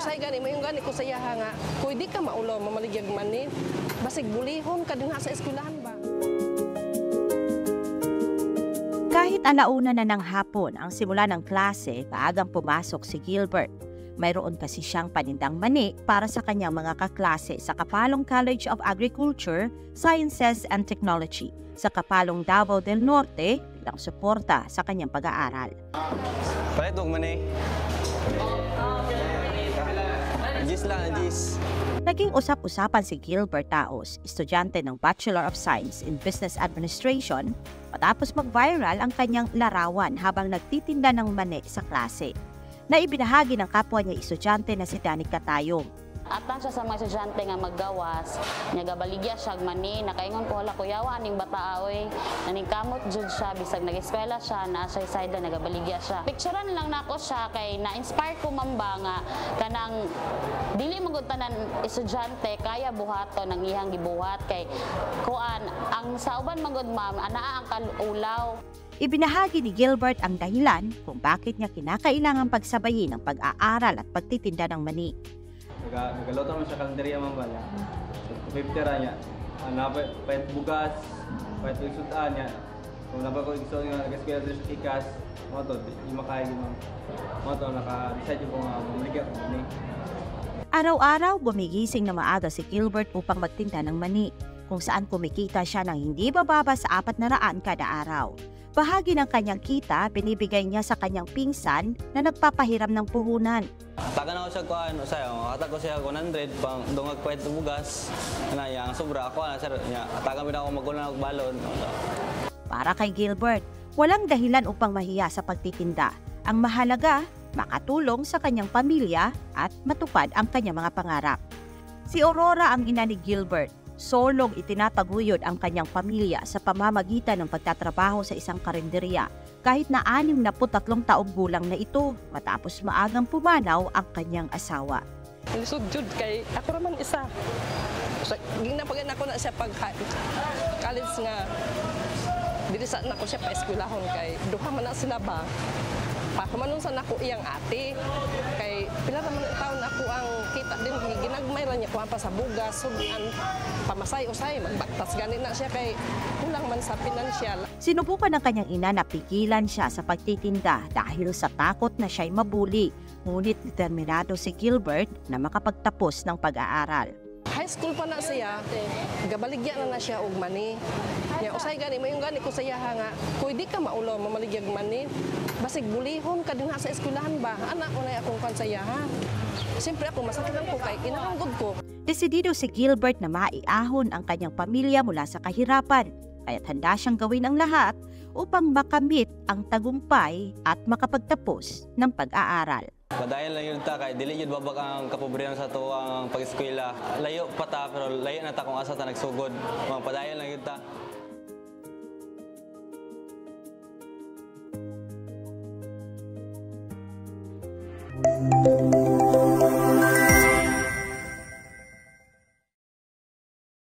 usay gani mo yung gani ko sa yaha nga. Kung di ka maulo mamaligyag man ni, basig bulihon ka din sa eskwelahan ba. Kahit alauna na ng hapon ang simula ng klase, maagang pumasok si Gilbert. Mayroon kasi siyang panindang mani para sa kanyang mga kaklase sa Kapalong College of Agriculture, Sciences and Technology sa Kapalong Davao del Norte bilang suporta sa kanyang pag-aaral. Palit mani. Jis lang, jis. Naging usap-usapan si Gilbert Taos, estudyante ng Bachelor of Science in Business Administration, matapos mag-viral ang kanyang larawan habang nagtitinda ng mani sa klase, na ibinahagi ng kapwa niya estudyante na si Danica Tayong. Atan siya sa mga estudyante nga maggawas, niya gabaligya siya mani, nakaingon ko hala kuyawa aning bata oy, naning kamot jud siya bisag nag-eskwela siya, naa siya side na nagabaligya siya. Picturean lang nako siya kay na-inspire ko mamba nga kanang dili magud tanan estudyante kaya buhaton ang iyang gibuhat kay kuan ang sa uban magud ma'am anaa ang kalulaw. Ibinahagi ni Gilbert ang dahilan kung bakit niya kinakailangang pagsabayin ang pag-aaral at pagtitinda ng mani. Nagaloto mo siya kalendarya mambala. 50 ra niya. Pahit bugas, pahit igsutaan niya. Kung naba ko igsutaan nga nag-eskwela dito sa Kikas, mo to, di makaya ginawa. Mo to, naka-decide ko nga maligya ko mani. Araw-araw gumigising na maaga si Gilbert upang magtinda ng mani, kung saan kumikita siya ng hindi bababa sa 400 kada araw. Bahagi ng kanyang kita binibigay niya sa kanyang pinsan na nagpapahiram ng puhunan. Tagan ako siya kuan, sayo, atag ko siya 100 pang dungag pahit bugas. Na yang sobra ako na sir niya. Tagan pina ako magulang og balon. Para kay Gilbert, walang dahilan upang mahiya sa pagtitinda. Ang mahalaga, makatulong sa kanyang pamilya at matupad ang kanyang mga pangarap. Si Aurora ang ina ni Gilbert. Solong itinataguyod ang kanyang pamilya sa pamamagitan ng pagtatrabaho sa isang karinderya kahit na 63 taong gulang na ito matapos maagang pumanaw ang kanyang asawa. Lisod jud kay ako raman isa. Ginapagan ako na siya pag college nga. Dili sa nako siya pa eskwelahon kay duha man na sila ba. Pakumanon sa nako iyang ate kay pila naman taon ako ang kita din ginagmay ra niya kuha pa sa bugas sudan pamasay usay magbaktas gani na siya kay kulang man sa pinansyal. Sinubukan ng kanyang ina na pigilan siya sa pagtitinda dahil sa takot na siya'y mabuli, ngunit determinado si Gilbert na makapagtapos ng pag-aaral. High school pa na siya, gabaligya na siya og mani. Nya usay gani mo yung gani ko sa yaha nga, kung di ka maulo mamaligyag mani, basig bulihon ka din sa eskwelahan ba? Anak ko na akong kan sa yaha. Siyempre ako masakit ang ko kay kinahangod ko. Desidido si Gilbert na maiahon ang kanyang pamilya mula sa kahirapan, kaya't handa siyang gawin ang lahat upang makamit ang tagumpay at makapagtapos ng pag-aaral. Padayon lang yun ta kay dili yun babak ang kapobrehon sa tuwang pag-eskwela. Layo pa ta pero layo na ta kung asa ta nagsugod. Padayon lang yun ta.